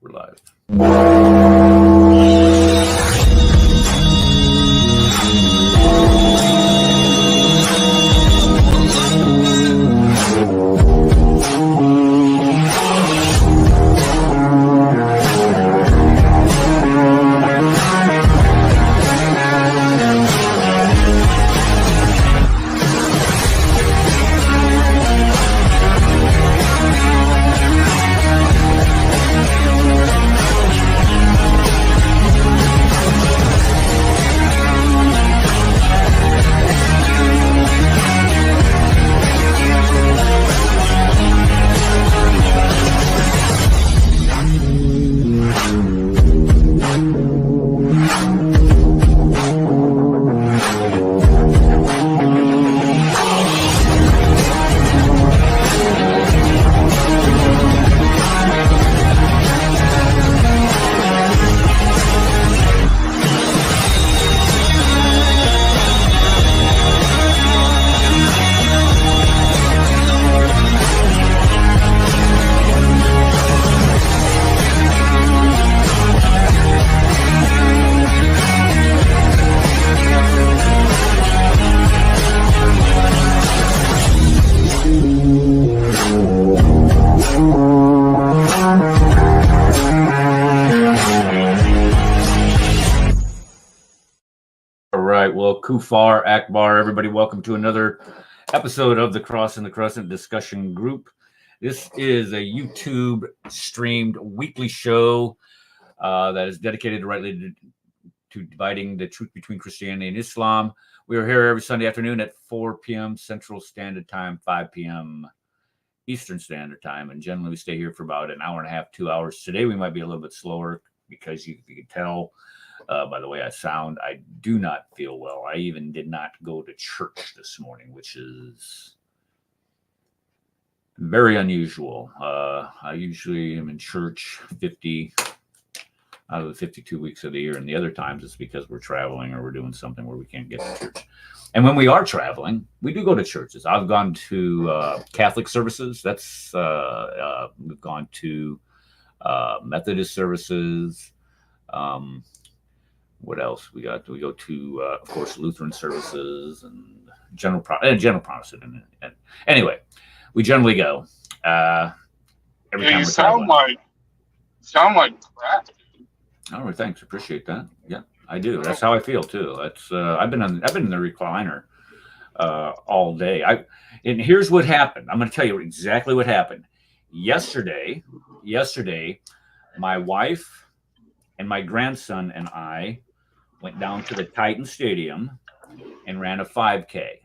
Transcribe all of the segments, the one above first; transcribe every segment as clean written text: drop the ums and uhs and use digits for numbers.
We're live. Kufar, Akbar, everybody, welcome to another episode of the Cross and the Crescent discussion group. This is a YouTube streamed weekly show that is dedicated rightly to dividing the truth between Christianity and Islam. We are here every Sunday afternoon at 4 p.m. Central Standard Time, 5 p.m. Eastern Standard Time, and generally we stay here for about an hour and a half, 2 hours. Today we might be a little bit slower because you can tell by the way I sound, I do not feel well. I even did not go to church this morning, which is very unusual. I usually am in church 50 out of the 52 weeks of the year, and the other times it's because we're traveling or we're doing something where we can't get to church. And when we are traveling, we do go to churches. I've gone to Catholic services. We've gone to Methodist services. What else we got? We go to, of course, Lutheran services and general Protestant. And anyway, we generally go. Every time you sound like crap. Oh, thanks. Appreciate that. Yeah, I do. That's how I feel too. That's I've been in the recliner all day. And here's what happened. I'm going to tell you exactly what happened. Yesterday, my wife and my grandson and I went down to the Titan Stadium and ran a 5K.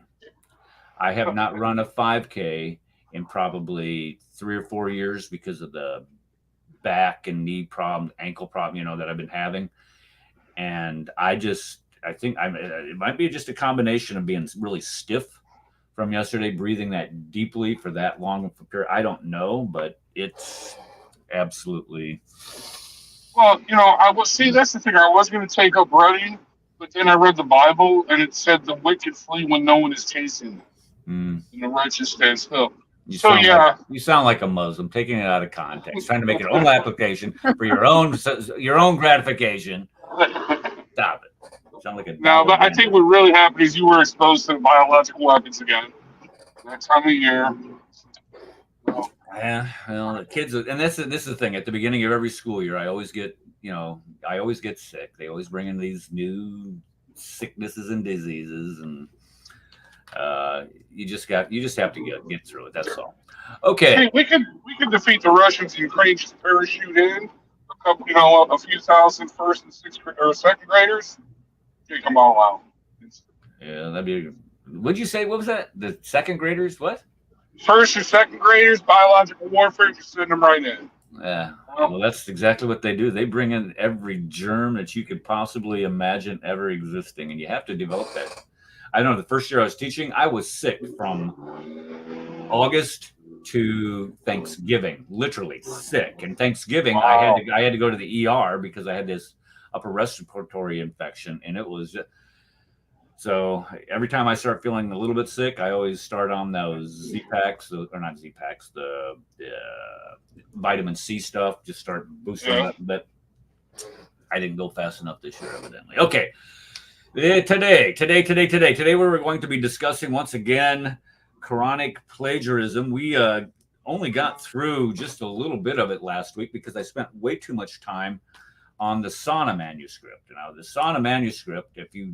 I have not run a 5K in probably 3 or 4 years because of the back and knee problem, ankle problem, that I've been having. And I think it might be just a combination of being really stiff from yesterday, breathing that deeply for that long of a period. I don't know, but it's absolutely... Well, that's the thing. I was going to take up running, but then I read the Bible, and it said the wicked flee when no one is chasing them, and the righteous stand still. You sound like a Muslim, taking it out of context, trying to make your own application for your own gratification. Stop it. You sound like a but I think what really happened is you were exposed to biological weapons again. That time of year. Yeah, well, the kids, and this is the thing. At the beginning of every school year, I always get sick. They always bring in these new sicknesses and diseases, and you just have to get through it. That's all. Okay. Hey, we could defeat the Russians. Ukraine just parachute in a few thousand first and second graders. Take them all out. Yeah, that'd be. What'd you say? What was that? The second graders? What? First or second graders, biological warfare, just send them right in. Yeah, well, that's exactly what they do. They bring in every germ that you could possibly imagine ever existing, and you have to develop that. I know the first year I was teaching, I was sick from August to Thanksgiving, literally sick. And Thanksgiving, wow. I had to go to the ER because I had this upper respiratory infection, and it was just, so every time I start feeling a little bit sick, I always start on those Z-Packs, or not Z-Packs, the vitamin C stuff, just start boosting them up. But I didn't go fast enough this year, evidently. Okay. Today, we're going to be discussing once again Quranic plagiarism. We only got through just a little bit of it last week because I spent way too much time on the Sana manuscript. Now, the Sana manuscript, if you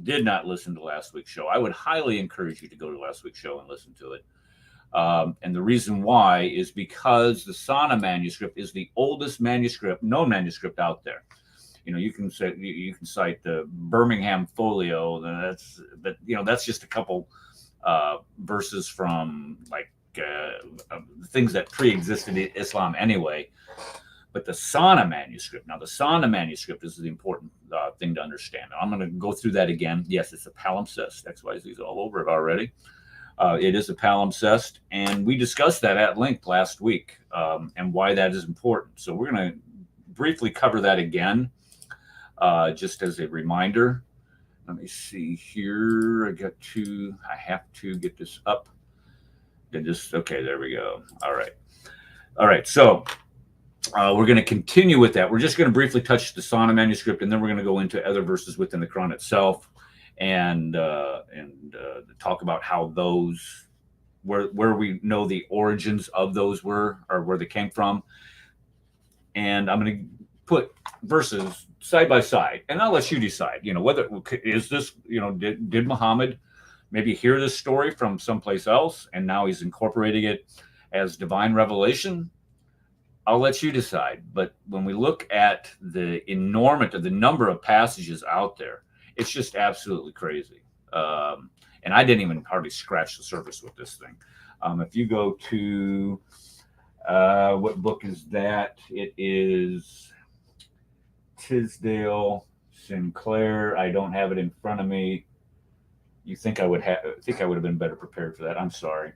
did not listen to last week's show, I would highly encourage you to go to last week's show and listen to it. And the reason why is because the Sana manuscript is the oldest manuscript, known manuscript out there. You know, you can cite the Birmingham Folio. That's just a couple verses from like things that pre-existed in Islam anyway. But the Sana manuscript, now the Sana manuscript is the important thing to understand. I'm going to go through that again. Yes, it's a palimpsest. XYZ's all over it already. It is a palimpsest, and we discussed that at length last week and why that is important. So we're going to briefly cover that again, just as a reminder. Let me see here. I have to get this up. Okay, there we go. All right. So we're going to continue with that. We're just going to briefly touch the Sana manuscript, and then we're going to go into other verses within the Quran itself, and talk about how those, where we know the origins of those were, or where they came from. And I'm going to put verses side by side, and I'll let you decide, whether is this, did Muhammad maybe hear this story from someplace else and now he's incorporating it as divine revelation? I'll let you decide. But when we look at the number of passages out there, it's just absolutely crazy. And I didn't even hardly scratch the surface with this thing. If you go to, what book is that? It is Tisdale Sinclair. I don't have it in front of me. You think I would have been better prepared for that. I'm sorry.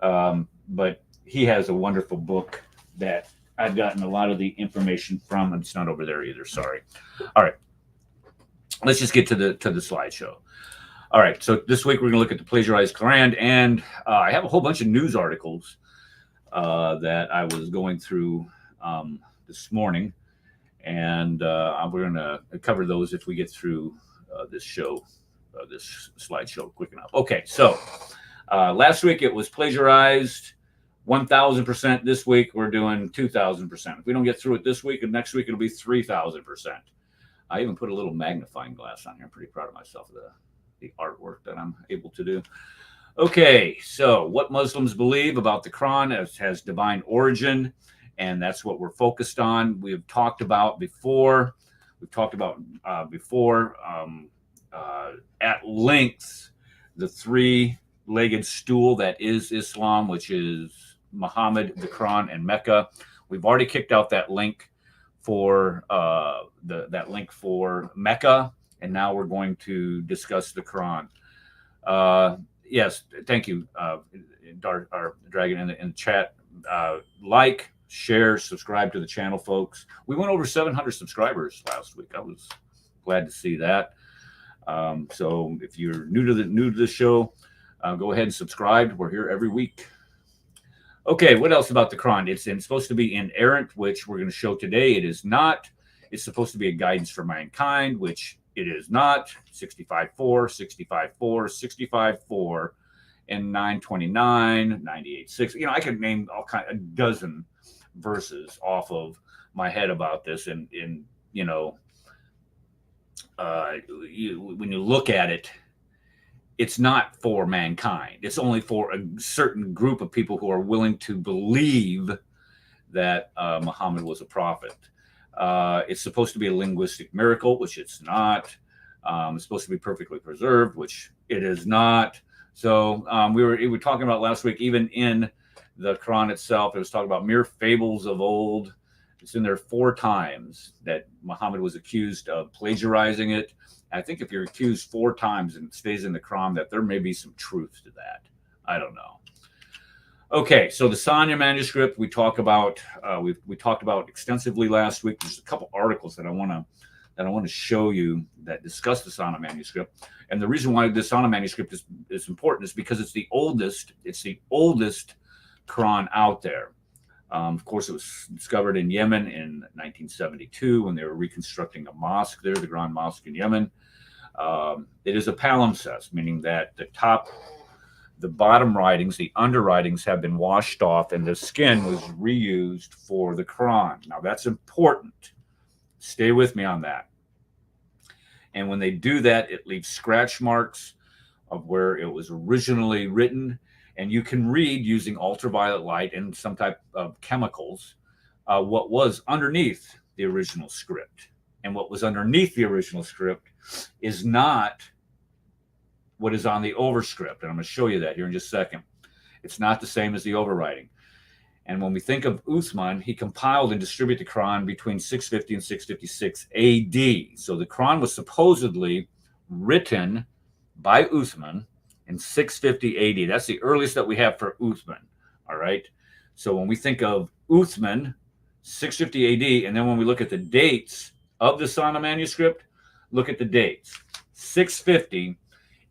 But he has a wonderful book that I've gotten a lot of the information from. It's not over there either. Sorry. All right. Let's just get to the slideshow. All right. So this week we're going to look at the plagiarized Quran, and I have a whole bunch of news articles that I was going through this morning, and we're going to cover those if we get through this slideshow quick enough. Okay. So last week it was plagiarized 1,000%. This week we're doing 2,000%. If we don't get through it this week, and next week it'll be 3,000%. I even put a little magnifying glass on here. I'm pretty proud of myself of the artwork that I'm able to do. Okay, so what Muslims believe about the Quran has divine origin, and that's what we're focused on. We've talked about before. At length the three-legged stool that is Islam, which is Muhammad, the Quran, and Mecca. We've already kicked out that link for Mecca, and now we're going to discuss the Quran. Yes, thank you, our Dragon in the chat. Like, share, subscribe to the channel, folks. We went over 700 subscribers last week. I was glad to see that. So if you're new to the show, go ahead and subscribe. We're here every week. Okay, what else about the Quran? It's supposed to be inerrant, which we're going to show today. It is not. It's supposed to be a guidance for mankind, which it is not. 65.4, 65.4, 65.4, and 929, 98.6. I could name a dozen verses off of my head about this, and when you look at it, it's not for mankind. It's only for a certain group of people who are willing to believe that Muhammad was a prophet. It's supposed to be a linguistic miracle, which it's not. It's supposed to be perfectly preserved, which it is not. So we were talking about last week, even in the Quran itself, it was talking about mere fables of old. It's in there 4 times that Muhammad was accused of plagiarizing it. I think if you're accused 4 times and it stays in the Quran, that there may be some truth to that. I don't know. Okay, so the Sana manuscript we talked about extensively last week. There's a couple articles that I want to show you that discuss the Sana manuscript. And the reason why the Sana manuscript is important is because it's the oldest Quran out there. Of course, it was discovered in Yemen in 1972 when they were reconstructing a mosque there, the Grand Mosque in Yemen. It is a palimpsest, meaning that the bottom writings, the underwritings have been washed off and the skin was reused for the Quran. Now, that's important. Stay with me on that. And when they do that, it leaves scratch marks of where it was originally written. And you can read using ultraviolet light and some type of chemicals what was underneath the original script. And what was underneath the original script is not what is on the overscript. And I'm going to show you that here in just a second. It's not the same as the overwriting. And when we think of Uthman, he compiled and distributed the Quran between 650 and 656 AD. So the Quran was supposedly written by Uthman in 650 AD. That's the earliest that we have for Uthman. All right. So when we think of Uthman, 650 AD, and then when we look at the dates of the Sana manuscript, look at the dates. 650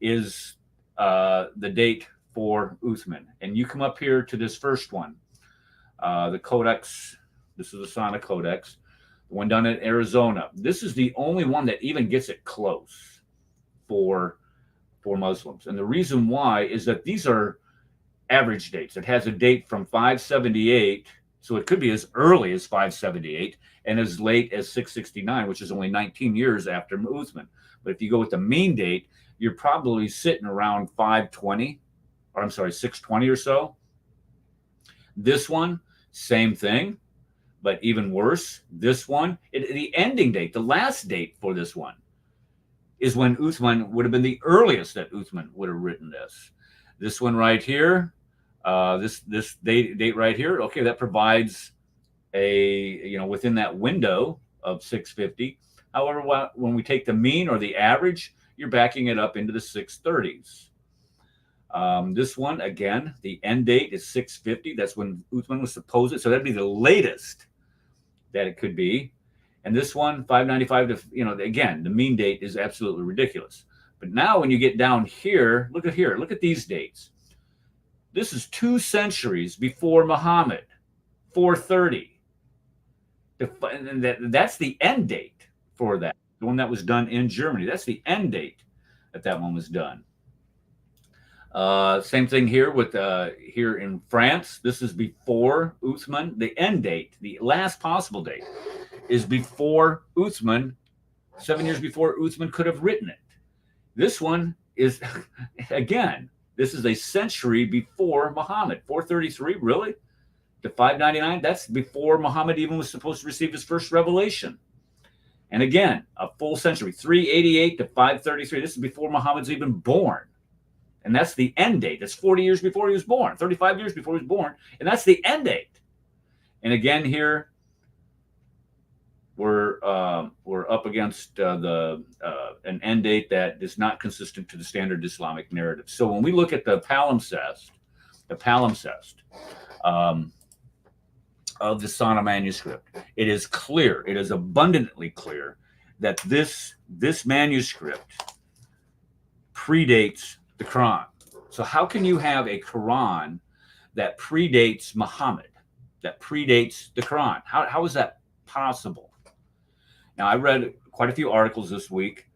is the date for Uthman. And you come up here to this first one. The Codex, this is the Sana Codex, the one done in Arizona. This is the only one that even gets it close for Muslims. And the reason why is that these are average dates. It has a date from 578, so it could be as early as 578 and as late as 669, which is only 19 years after Uthman. But if you go with the mean date, you're probably sitting around 520, or I'm sorry, 620 or so. This one, same thing, but even worse. This one, the ending date, the last date for this one is when Uthman would have been the earliest that Uthman would have written this. This one right here, this date right here, okay, that provides a, within that window of 650. However, when we take the mean or the average, you're backing it up into the 630s. This one, again, the end date is 650. That's when Uthman was supposed. So that'd be the latest that it could be. And this one, 595 to, again, the mean date is absolutely ridiculous. But now when you get down here, look at these dates. This is 2 centuries before Muhammad, 430. And that's the end date for that. The one that was done in Germany. That's the end date that one was done. Same thing here with here in France. This is before Uthman. The end date, the last possible date, is before Uthman, 7 years before Uthman could have written it. This one is, again, this is a century before Muhammad. 433, really? To 599? That's before Muhammad even was supposed to receive his first revelation. And again, a full century, 388 to 533. This is before Muhammad's even born. And that's the end date. That's 40 years before he was born, 35 years before he was born. And that's the end date. And again, here, we're up against an end date that is not consistent to the standard Islamic narrative. So when we look at the palimpsest of the Sana manuscript, it is clear, it is abundantly clear that this manuscript predates the Quran. So how can you have a Quran that predates Muhammad, that predates the Quran? How is that possible? Now, I read quite a few articles this week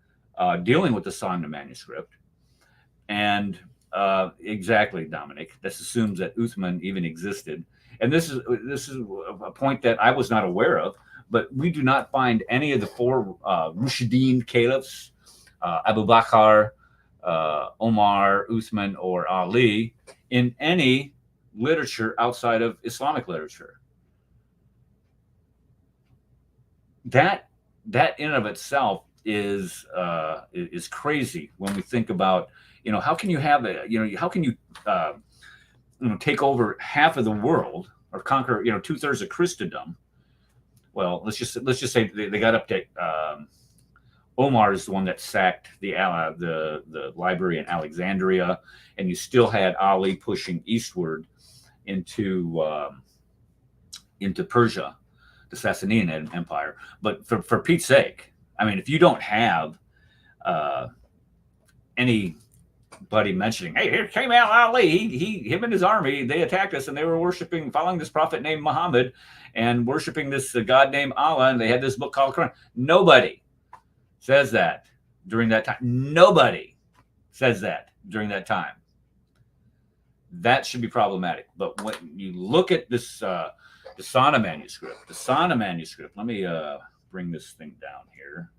dealing with the Sana manuscript. And exactly, Dominic, this assumes that Uthman even existed. And this is a point that I was not aware of, but we do not find any of the 4 Rashidun caliphs, Abu Bakr, Omar, Uthman, or Ali, in any literature outside of Islamic literature. That in and of itself is crazy when we think about, how can you have how can you take over half of the world or conquer 2/3 of Christendom? Well, let's just say they got up to Omar is the one that sacked the library in Alexandria, and you still had Ali pushing eastward into Persia, the Sasanian Empire. But for Pete's sake, I mean, if you don't have any buddy mentioning, hey, here came Al Ali. Him and his army, they attacked us, and they were following this prophet named Muhammad, and worshiping this God named Allah, and they had this book called Quran. Nobody says that during that time. Nobody says that during that time. That should be problematic. But when you look at this the Sana manuscript, let me bring this thing down here.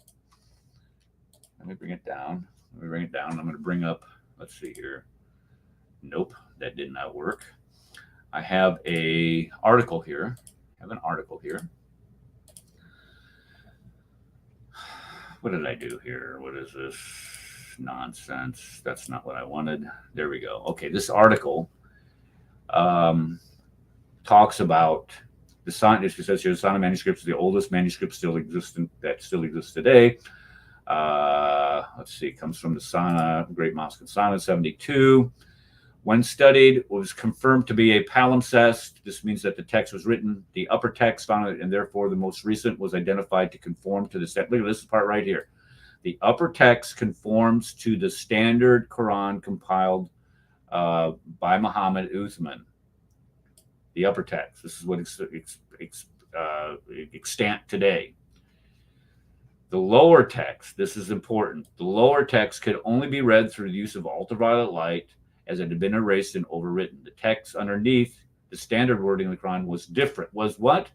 Let me bring it down. I'm going to bring up, let's see here. Nope, that did not work. I have an article here. What did I do here? What is this nonsense? That's not what I wanted. There we go. Okay, this article talks about the Sana. It says here the Sana manuscript is the oldest manuscript that still exists today. Let's see, it comes from the Sana, Great Mosque in Sana, 72. When studied, it was confirmed to be a palimpsest. This means that the text was written, the upper text found it, and therefore the most recent was identified to conform to the set. Look at this part right here. The upper text conforms to the standard Quran compiled by Muhammad Uthman. The upper text. This is what extant today. The lower text, this is important. The lower text could only be read through the use of ultraviolet light, as it had been erased and overwritten. The text underneath the standard wording of the Quran was different. Was what?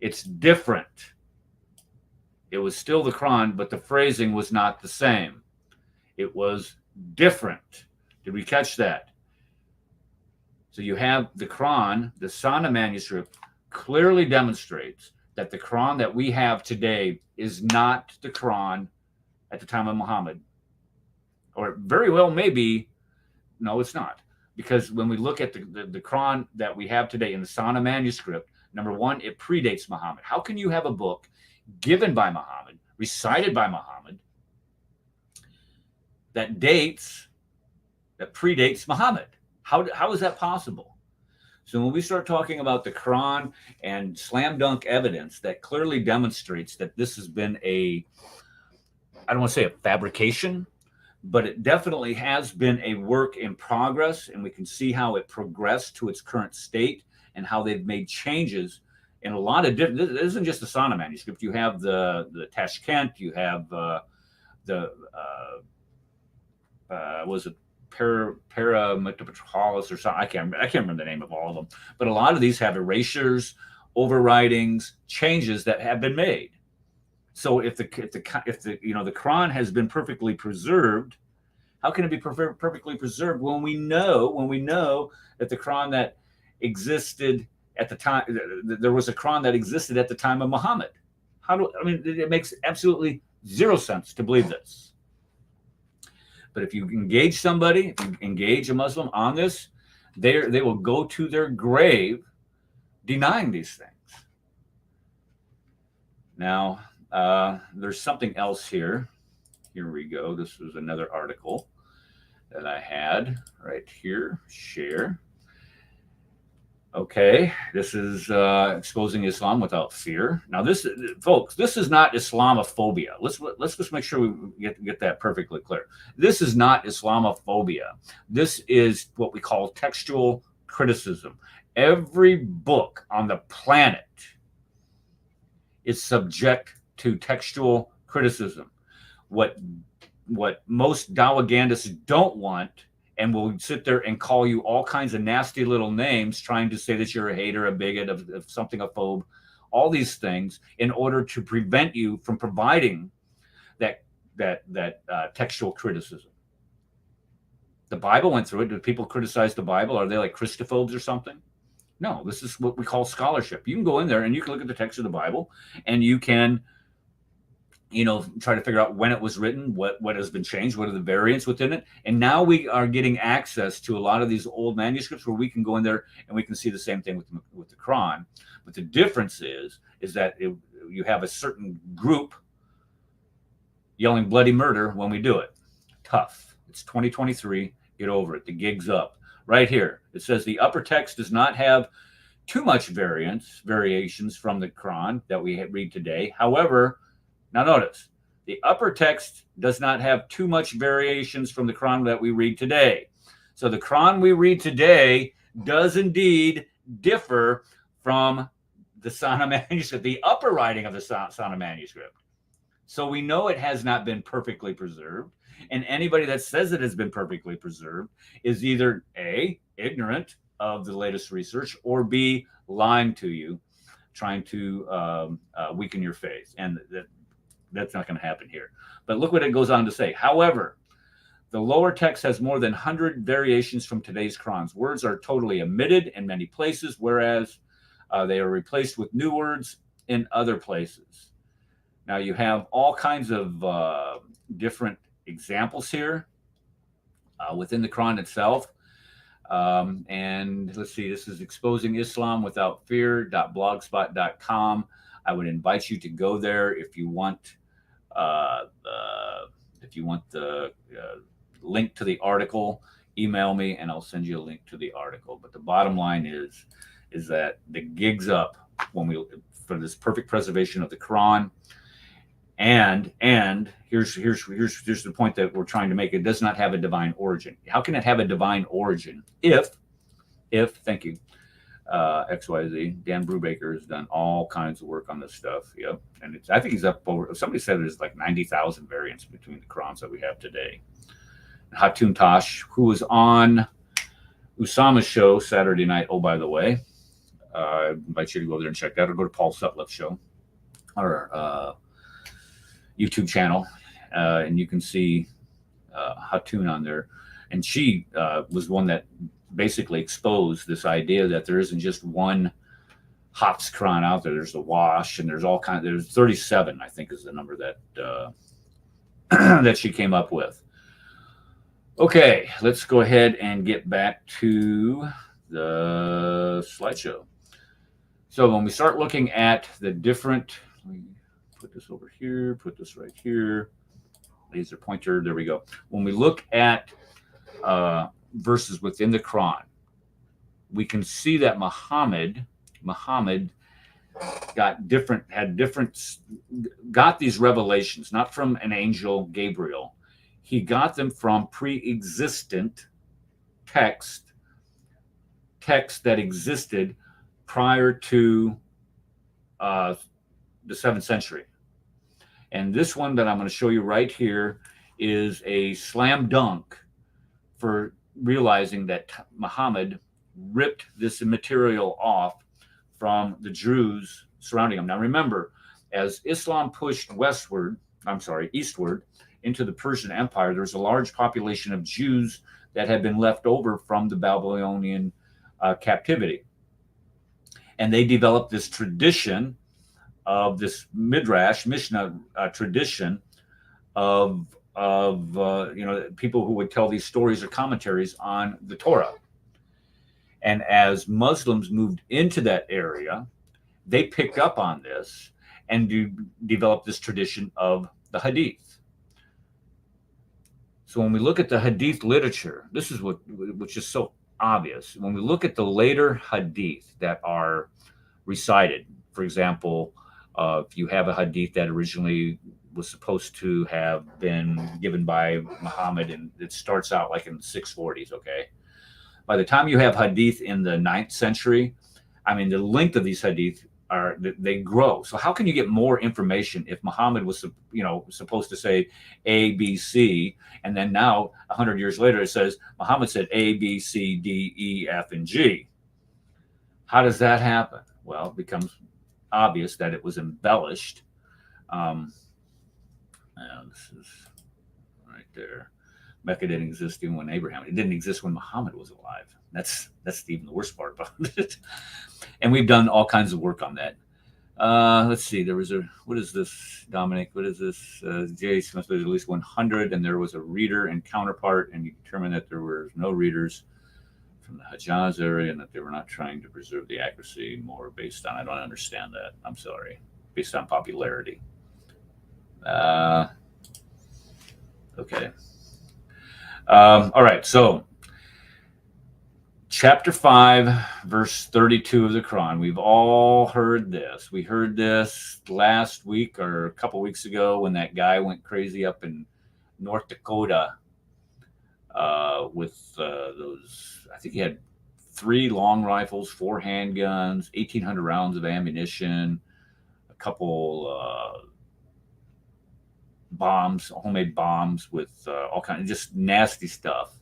It's different. It was still the Quran, but the phrasing was not the same. It was different. Did we catch that? So you have the Quran, the Sana manuscript, clearly demonstrates that the Quran that we have today is not the Quran at the time of Muhammad. Or very well maybe, no, it's not. Because when we look at the Quran that we have today in the Sana manuscript, number one, it predates Muhammad. How can you have a book given by Muhammad, recited by Muhammad, that predates Muhammad? How is that possible? So when we start talking about the Quran and slam dunk evidence that clearly demonstrates that this has been I don't want to say a fabrication, but it definitely has been a work in progress, and we can see how it progressed to its current state and how they've made changes in a lot of different. This isn't just the Sana manuscript. You have the Tashkent. You have was it Parametropolis or something? I can't remember the name of all of them. But a lot of these have erasures, overwritings, changes that have been made. So if the Quran has been perfectly preserved, how can it be perfectly preserved when we know that the Quran that existed at the time, there was a Quran that existed at the time of Muhammad? It makes absolutely zero sense to believe this. But if you engage somebody, if you engage a Muslim on this, they will go to their grave denying these things. Now, there's something else here. Here we go. This was another article that I had right here. Share. Okay, this is exposing Islam without fear. Now, folks, this is not Islamophobia. Let's just make sure we get that perfectly clear. This is not Islamophobia. This is what we call textual criticism. Every book on the planet is subject to textual criticism. What most Dawagandists don't want, and will sit there and call you all kinds of nasty little names, trying to say that you're a hater, a bigot, of something, a phobe, all these things, in order to prevent you from providing that textual criticism. The Bible went through it. Did people criticize the Bible? Are they like Christophobes or something? No, this is what we call scholarship. You can go in there and you can look at the text of the Bible, and you can, try to figure out when it was written, what has been changed, what are the variants within it. And now we are getting access to a lot of these old manuscripts where we can go in there and we can see the same thing with the Quran. But the difference is that you have a certain group yelling bloody murder when we do it. Tough. It's 2023. Get over it. The gig's up. Right here, it says the upper text does not have too much variations from the Quran that we read today. However, now notice, The upper text does not have too much variations from the Quran that we read today. So the Quran we read today does indeed differ from the Sana manuscript, the upper writing of the Sana manuscript. So we know it has not been perfectly preserved. And anybody that says it has been perfectly preserved is either A, ignorant of the latest research, or B, lying to you, trying to weaken your faith. And that's not going to happen here. But look what it goes on to say. However, the lower text has more than 100 variations from today's Qurans. Words are totally omitted in many places, whereas they are replaced with new words in other places. Now you have all kinds of different examples here within the Quran itself. And let's see, this is Exposing Islam Without Fear.blogspot.com. I would invite you to go there if you want the link to the article. Email me and I'll send you a link to the article. But the bottom line is that the gig's up for this perfect preservation of the Quran. And here's the point that we're trying to make. It does not have a divine origin. How can it have a divine origin if thank you, XYZ, Dan Brubaker has done all kinds of work on this stuff. Yep. And I think he's up over, somebody said there's like 90,000 variants between the Qurans that we have today. Hatun Tash, who was on Usama's show Saturday night. Oh, by the way, I invite you to go there and check that, or go to Paul Sutliff's show or YouTube channel, and you can see Hatun on there. And she was one that basically exposed this idea that there isn't just one Hafs Quran out there. There's the Wash, and there's all kinds. There's 37, I think, is the number that that she came up with. Okay, let's go ahead and get back to the slideshow. So when we start looking at the different, let me put this over here, put this right here, laser pointer, there we go. When we look at verses within the Quran, we can see that Muhammad got these revelations, not from an angel, Gabriel. He got them from pre-existent text that existed prior to the 7th century. And this one that I'm going to show you right here is a slam dunk for realizing that Muhammad ripped this material off from the Jews surrounding him. Now remember, as Islam pushed eastward into the Persian Empire, there was a large population of Jews that had been left over from the Babylonian captivity. And they developed this tradition of this Mishnah tradition of people who would tell these stories or commentaries on the Torah. And as Muslims moved into that area, they picked up on this and developed this tradition of the Hadith. So when we look at the Hadith literature, this is which is so obvious. When we look at the later Hadith that are recited, for example, if you have a Hadith that originally was supposed to have been given by Muhammad, and it starts out like in the 640s, okay? By the time you have Hadith in the 9th century, I mean, the length of these Hadith they grow. So how can you get more information if Muhammad was, supposed to say A, B, C, and then now 100 years later it says Muhammad said A, B, C, D, E, F, and G? How does that happen? Well, it becomes obvious that it was embellished. This is right there. Mecca didn't exist even when Abraham. It didn't exist when Muhammad was alive. That's even the worst part about it. And we've done all kinds of work on that. Let's see. There was what is this, Dominic? What is this? J. Smith, there's at least 100, and there was a reader and counterpart, and you determined that there were no readers from the Hijaz area, and that they were not trying to preserve the accuracy more based on, I don't understand that. I'm sorry. Based on popularity. Okay. All right. So Chapter 5, verse 32 of the Quran. We've all heard this. We heard this last week or a couple weeks ago when that guy went crazy up in North Dakota with those. I think he had 3 long rifles, 4 handguns, 1,800 rounds of ammunition, a couple bombs, homemade bombs with all kinds of just nasty stuff.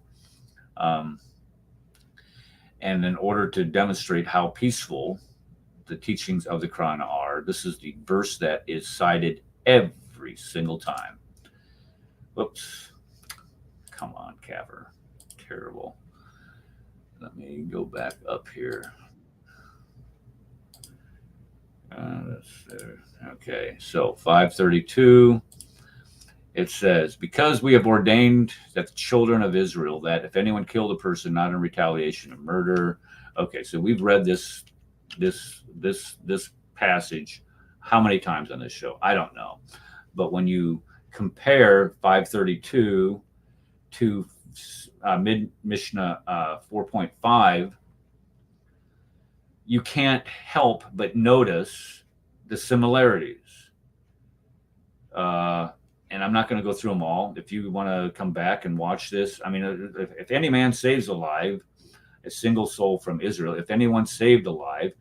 And in order to demonstrate how peaceful the teachings of the Quran are, this is the verse that is cited every single time. Whoops. Come on, Caver. Terrible. Let me go back up here. Okay, so 532. It says, because we have ordained that the children of Israel, that if anyone killed a person not in retaliation of murder. Okay, so we've read this passage how many times on this show? I don't know. But when you compare 532 to mid Mishnah 4.5, you can't help but notice the similarities. And I'm not going to go through them all. If you want to come back and watch this, I mean, if any man saves alive a single soul from Israel, if anyone saved alive,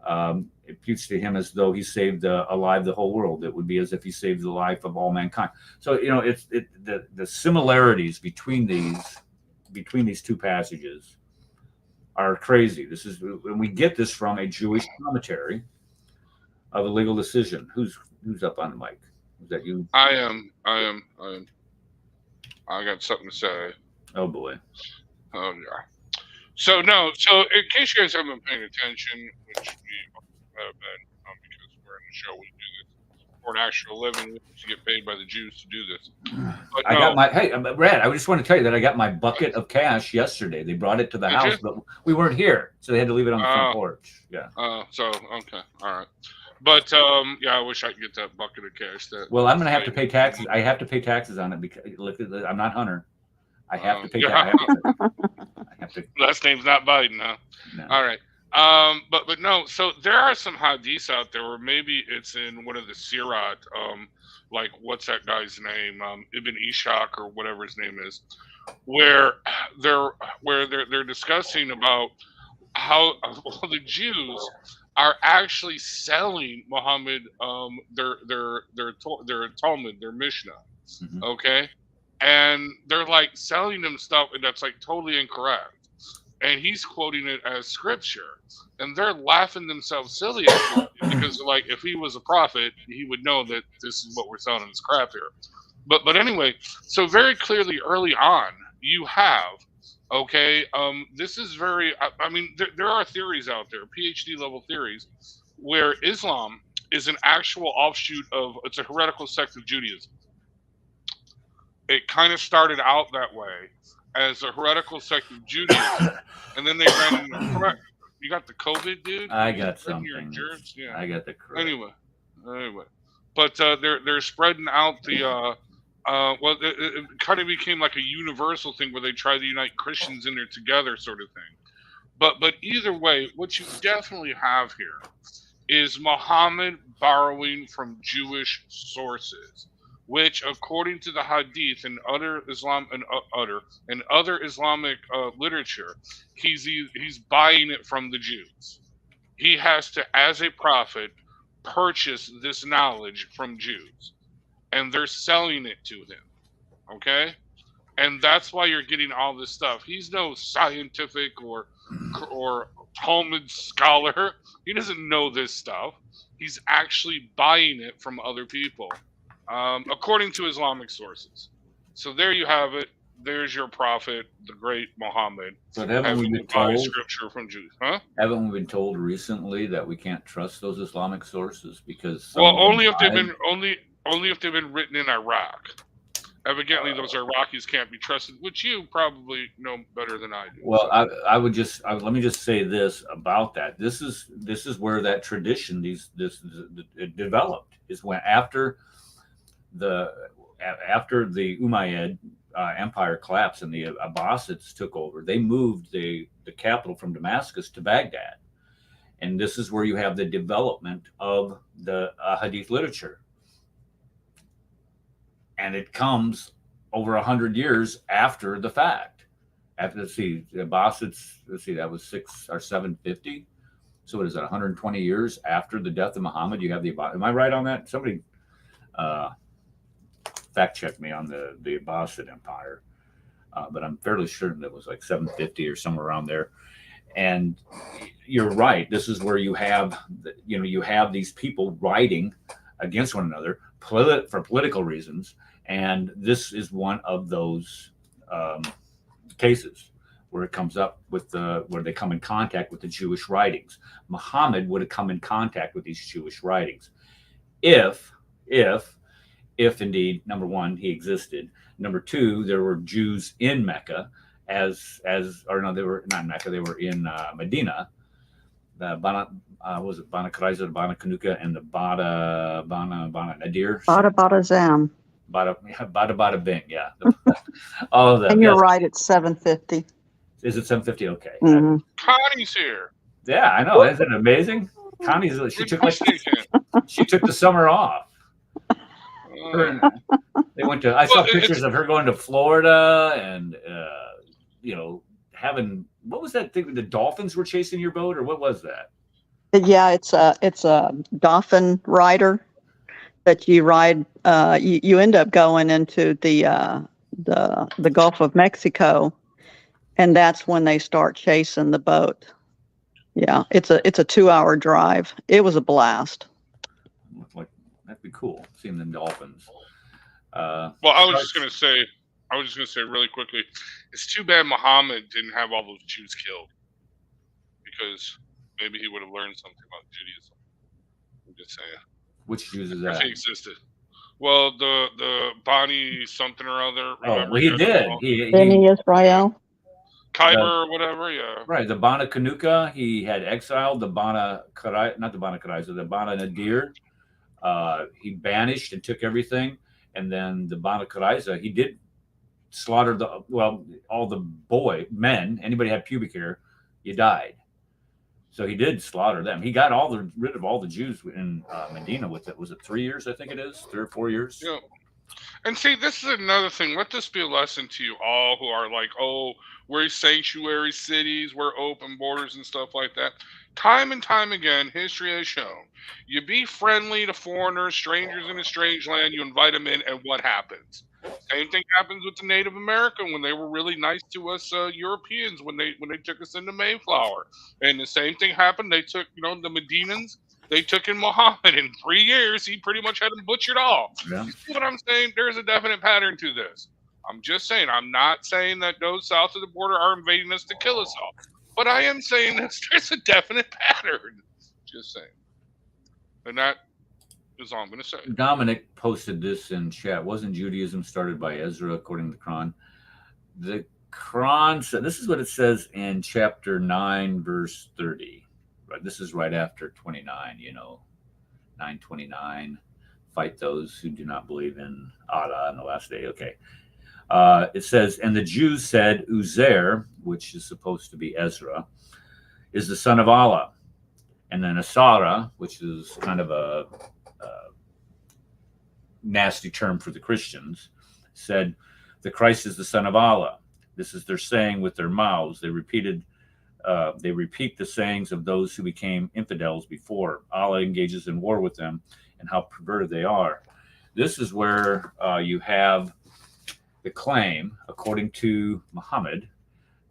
it imputes to him as though he saved alive the whole world. It would be as if he saved the life of all mankind. So, you know, the similarities between these two passages are crazy. This is, and we get this from a Jewish commentary of a legal decision. Who's up on the mic? Is that you? I am. I got something to say. Oh boy. Oh yeah. So in case you guys haven't been paying attention, which we have been, because we're in the show, we do this for an actual living. We get paid by the Jews to do this. But I got my Brad. I just want to tell you that I got my bucket of cash yesterday. They brought it to the house, but we weren't here, so they had to leave it on the front porch. Yeah. So okay, all right. But yeah, I wish I could get that bucket of cash. Well, I'm going to have to pay taxes. I have to pay taxes on it because look, I'm not Hunter. I have to pay taxes. I have to. Last name's not Biden, huh? No. All right. But no. So there are some hadiths out there, or maybe it's in one of the Sirat. Like what's that guy's name? Ibn Ishaq or whatever his name is, where they're discussing about how the Jews are actually selling Muhammad their Talmud, their Mishnah, okay, and they're like selling him stuff that's like totally incorrect, and he's quoting it as scripture, and they're laughing themselves silly at it because like if he was a prophet, he would know that this is what we're selling this crap here. But anyway, so very clearly early on you have. Okay, this is very, I mean, there are theories out there, PhD level theories, where Islam is an actual offshoot of, it's a heretical sect of Judaism. It kind of started out that way as a heretical sect of Judaism, and then they ran into, you got the COVID, dude? I got something. Yeah. I got the correct. Anyway. But they're spreading out the, well, it kind of became like a universal thing where they try to unite Christians in there together, sort of thing. But either way, what you definitely have here is Muhammad borrowing from Jewish sources, which, according to the Hadith and other Islamic literature, he's buying it from the Jews. He has to, as a prophet, purchase this knowledge from Jews. And they're selling it to him, okay? And that's why you're getting all this stuff. He's no scientific or Talmud scholar. He doesn't know this stuff. He's actually buying it from other people, according to Islamic sources. So there you have it. There's your prophet, the great Muhammad. But haven't we been told scripture from Jews? Huh? Haven't we been told recently that we can't trust those Islamic sources because only if they've been written in Iraq. Evidently, those Iraqis can't be trusted, which you probably know better than I do. Well, let me just say this about that. This is where that tradition it developed, is when after after the Umayyad Empire collapsed and the Abbasids took over, they moved the capital from Damascus to Baghdad. And this is where you have the development of the Hadith literature. And it comes over 100 years after the fact. After, let's see, the Abbasids, let's see, that was 6 or 750. So what is that, 120 years after the death of Muhammad? You have the Abbasid. Am I right on that? Somebody fact check me on the Abbasid Empire. But I'm fairly certain that was like 750 or somewhere around there. And you're right. This is where you have, you have these people writing against one another for political reasons. And this is one of those cases where it comes up with where they come in contact with the Jewish writings. Muhammad would have come in contact with these Jewish writings if indeed, number one, he existed. Number two, there were Jews in Mecca or no, they were not in Mecca, they were in Medina. The was it Bana Quraiza, the Bana Kanuka, and the Bana Nadir? Bada Zam. Bada Bing, yeah. All of them. And you're yes. Right, it's 750. Is it 750? Okay. Mm-hmm. Connie's here. Yeah, I know. Isn't it amazing? Connie's she took the summer off. They went to. I saw pictures of her going to Florida and having, what was that thing? The dolphins were chasing your boat, or what was that? Yeah, it's a dolphin rider that you ride. You end up going into the Gulf of Mexico, and that's when they start chasing the boat. Yeah, it's a 2-hour drive. It was a blast. Looked like that'd be cool, seeing the dolphins. Well, I was just gonna say really quickly, it's too bad Muhammad didn't have all those Jews killed, because maybe he would have learned something about Judaism. I'm just saying. Which Jews is that? If he existed. Well, the Bani something or other. Oh, well, he did. Beni Israel. Khyber or whatever, yeah. Right, the Bana Kanuka, he had exiled. The Bana Karai, not the Bana Quraiza, the Bana Nadir. He banished and took everything. And then the Bana Quraiza, he did slaughter all the men, anybody had pubic hair, you died. So he did slaughter them. He got rid of all the Jews in Medina with it. Was it 3 years? I think it is 3 or 4 years. Yeah. And see, this is another thing. Let this be a lesson to you all who are like, oh, we're sanctuary cities, we're open borders and stuff like that. Time and time again, history has shown you be friendly to foreigners, strangers in a strange land, you invite them in, and what happens? Same thing happens with the Native American when they were really nice to us Europeans when they took us into Mayflower. And the same thing happened. They took, the Medinans, they took in Muhammad. In 3 years, he pretty much had them butchered all. Yeah. You see what I'm saying? There's a definite pattern to this. I'm just saying, I'm not saying that those south of the border are invading us to kill us all. But I am saying there's a definite pattern. Just saying. And that is all I'm going to say. Dominic posted this in chat. Wasn't Judaism started by Ezra, according to the Quran? The Quran said, this is what it says in chapter 9, verse 30. Right, this is right after 29, 9:29. Fight those who do not believe in Allah in the last day. Okay. It says, and the Jews said, Uzair, which is supposed to be Ezra, is the son of Allah. And then Asara, which is kind of a nasty term for the Christians, said, the Christ is the son of Allah. This is their saying with their mouths. They repeat the sayings of those who became infidels before. Allah engages in war with them, and how perverted they are. This is where you have the claim, according to Muhammad,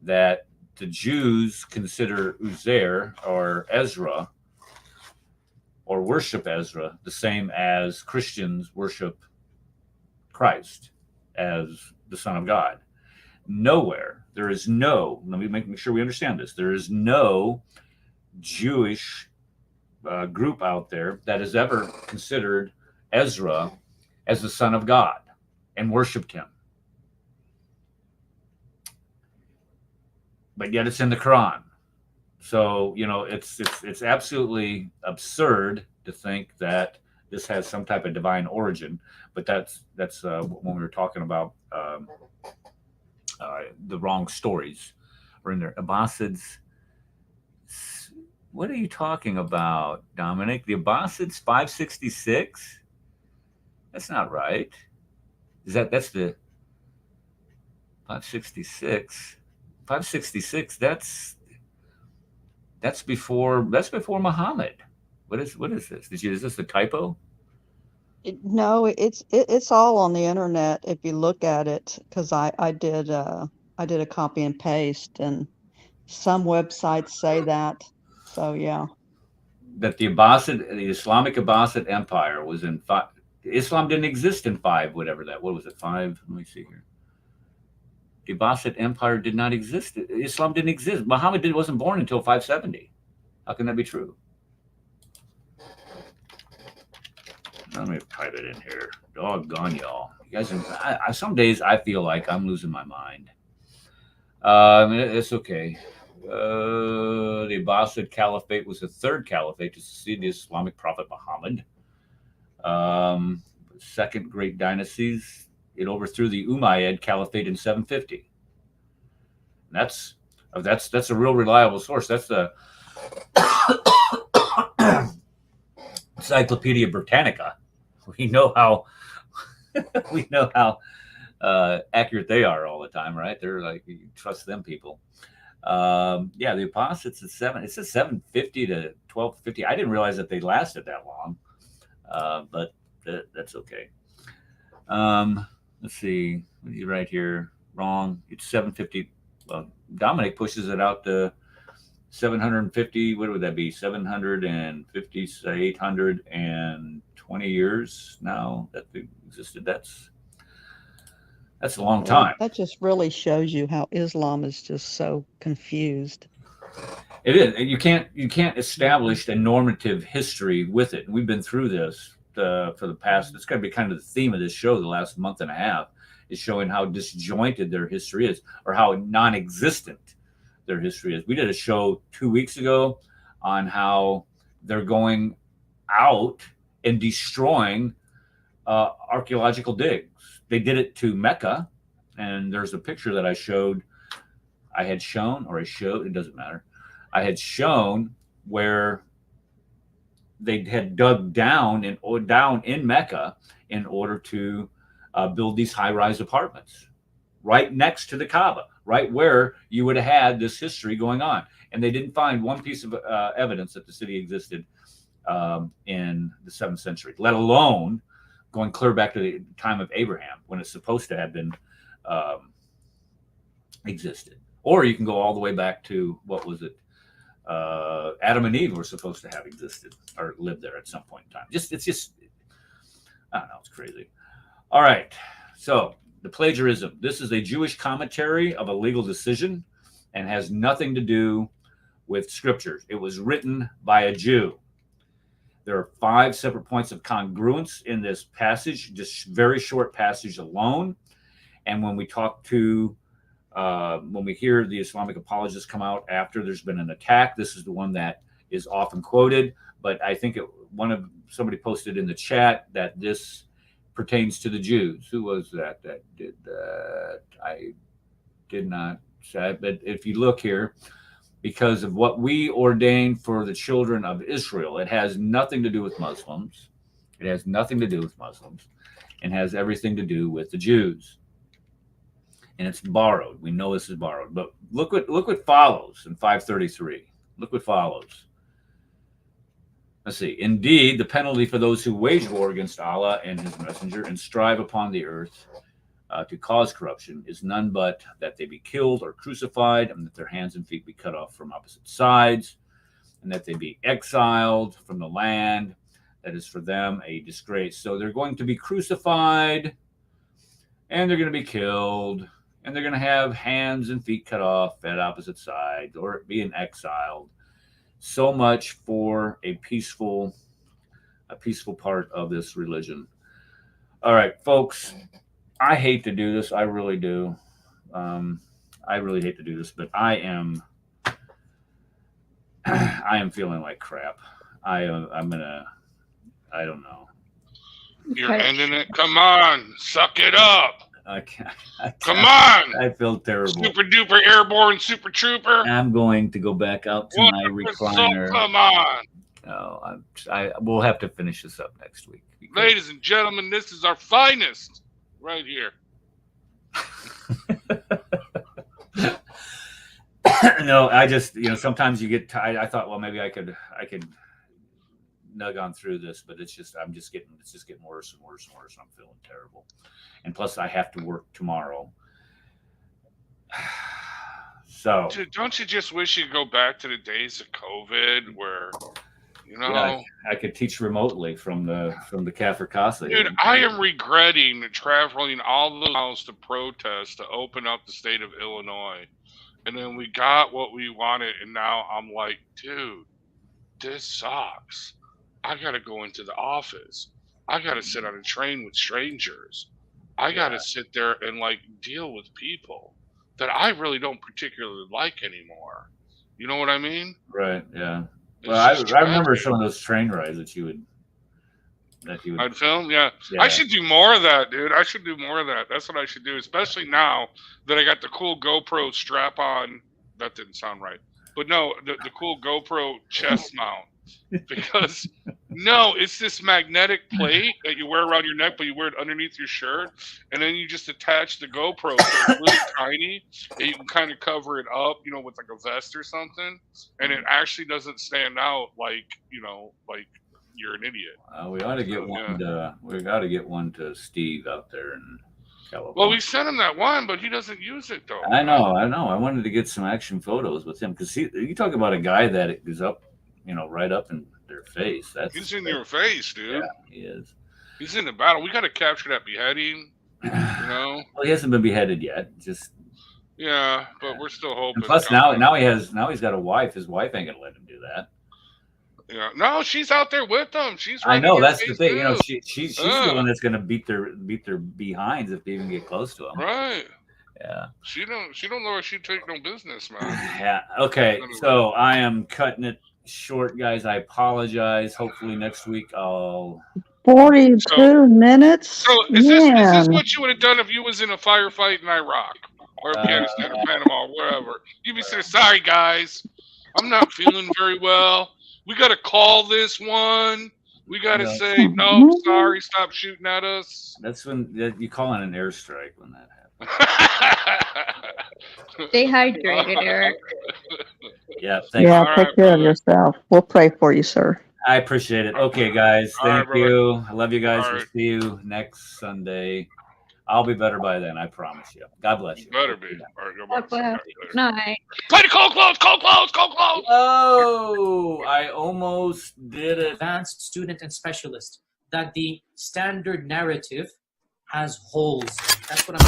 that the Jews consider Uzair or Ezra or worship Ezra the same as Christians worship Christ as the Son of God. Nowhere, let me make sure we understand this, there is no Jewish group out there that has ever considered Ezra as the Son of God and worshipped him. But yet it's in the Quran. So, it's absolutely absurd to think that this has some type of divine origin. But that's when we were talking about the wrong stories were in there. Abbasids. What are you talking about, Dominic? The Abbasids 566? That's not right. That's the 566? 566. That's before Muhammad. What is this? Is this a typo? No, it's all on the internet if you look at it, because I did a copy and paste, and some websites say that. So yeah. That the Islamic Abbasid Empire was in five. Islam didn't exist in five, whatever that. What was it? Five? Let me see here. The Abbasid Empire did not exist. Islam didn't exist. Muhammad wasn't born until 570. How can that be true? Let me type it in here. Doggone y'all. You guys, some days I feel like I'm losing my mind. It's okay. The Abbasid Caliphate was the third caliphate to succeed the Islamic prophet Muhammad. Second great dynasties. It overthrew the Umayyad Caliphate in 750. And that's a real reliable source. That's the Encyclopedia Britannica. We know how accurate they are all the time, right? They're like, you trust them people. Yeah, the Abbasids is it says 750 to 1250. I didn't realize that they lasted that long, but that's okay. Let's see. What do you write here? Wrong. It's 750. Well, Dominic pushes it out to 750. What would that be? 750, 820 years now that they existed. That's a long time. That just really shows you how Islam is just so confused. It is. You can't establish a normative history with it. We've been through this for the past. It's got to be kind of the theme of this show. The last month and a half is showing how disjointed their history is, or how non-existent their history is. We did a show 2 weeks ago on how they're going out and destroying archaeological digs. They did it to Mecca, and there's a picture that I showed. It doesn't matter. I had shown where they had dug down in Mecca in order to build these high-rise apartments right next to the Kaaba, right where you would have had this history going on. And they didn't find one piece of evidence that the city existed in the 7th century, let alone going clear back to the time of Abraham, when it's supposed to have been existed. Or you can go all the way back to, what was it? Adam and Eve were supposed to have existed or lived there at some point in time. It's just, I don't know, it's crazy. All right, so the plagiarism. This is a Jewish commentary of a legal decision and has nothing to do with scriptures. It was written by a Jew. There are 5 separate points of congruence in this passage, just very short passage alone. And when we talk to, when we hear the Islamic apologists come out after there's been an attack, this is the one that is often quoted. But I think somebody posted in the chat that this pertains to the Jews. Who was that did that? I did not say, but if you look here, because of what we ordained for the children of Israel, it has nothing to do with Muslims. It has nothing to do with Muslims, and has everything to do with the Jews. And it's borrowed. We know this is borrowed. But look what follows in 533. Look what follows. Let's see. Indeed, the penalty for those who wage war against Allah and his messenger and strive upon the earth to cause corruption is none but that they be killed or crucified, and that their hands and feet be cut off from opposite sides, and that they be exiled from the land. That is for them a disgrace. So they're going to be crucified, and they're going to be killed, and they're going to have hands and feet cut off at opposite sides, or being exiled. So much for a peaceful part of this religion. All right, folks, I hate to do this. I really do. I really hate to do this, but I am feeling like crap. I don't know. You're ending it. Come on, suck it up. I can't. Come on. I feel terrible. Super duper airborne super trooper. I'm going to go back out to my recliner. Come on. No, we'll have to finish this up next week. Ladies and gentlemen, this is our finest right here. No, I just, sometimes you get tired. I thought, well, maybe I could nug on through this, but it's just getting worse and worse and worse. I'm feeling terrible. And plus I have to work tomorrow. So dude, don't you just wish you'd go back to the days of COVID where, I could teach remotely from the Catholic Casa. Dude, I am regretting traveling all the miles to protest to open up the state of Illinois. And then we got what we wanted, and now I'm like, dude, this sucks. I got to go into the office. I got to sit on a train with strangers. I got to sit there and deal with people that I really don't particularly like anymore. You know what I mean? Right. Yeah. Well, I remember some of those train rides that you would. I'd film, yeah. I should do more of that, dude. I should do more of that. That's what I should do, especially now that I got the cool GoPro strap on. That didn't sound right, but no, the cool GoPro chest mount. Because no, it's this magnetic plate that you wear around your neck, but you wear it underneath your shirt, and then you just attach the GoPro. So it's really tiny, and you can kind of cover it up, with like a vest or something, and it actually doesn't stand out like you're an idiot. We ought to get one. We got to get one to Steve out there in California. Well, we sent him that one, but he doesn't use it though. I know. I wanted to get some action photos with him because you talk about a guy that is up, right up in their face. He's in your face, dude. Yeah, he is. He's in the battle. We got to capture that beheading. Well, he hasn't been beheaded yet. Just. Yeah, but we're still hoping. And plus, now he's got a wife. His wife ain't gonna let him do that. Yeah, no, she's out there with them. She's. I know that's the thing. She's the one that's gonna beat their behinds if they even get close to them. Right. Yeah. She don't know if she take no business, man. Yeah. Okay. So I am cutting it short, guys. I apologize. Hopefully next week I'll. 42 minutes. So is this what you would have done if you was in a firefight in Iraq or Afghanistan or Panama or wherever? You'd be saying, "Sorry, guys, I'm not feeling very well. We got to call this one. We got to say, no, sorry, stop shooting at us." That's when you call in an airstrike when that happens. Stay hydrated, Eric. Yeah, thank you. Yeah, take care of yourself. We'll pray for you, sir. I appreciate it. Okay, guys. Thank you. I love you guys. We'll see you next Sunday. I'll be better by then. I promise you. God bless you. Better be. All right, Good night. Play the cold close. Oh, I almost did it. Advanced student and specialist. That the standard narrative has holes. That's what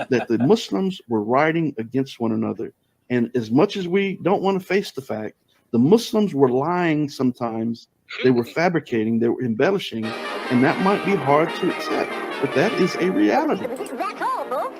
that the Muslims were rioting against one another. And as much as we don't want to face the fact, the Muslims were lying sometimes. They were fabricating, they were embellishing, and that might be hard to accept, but that is a reality. Back home, folks.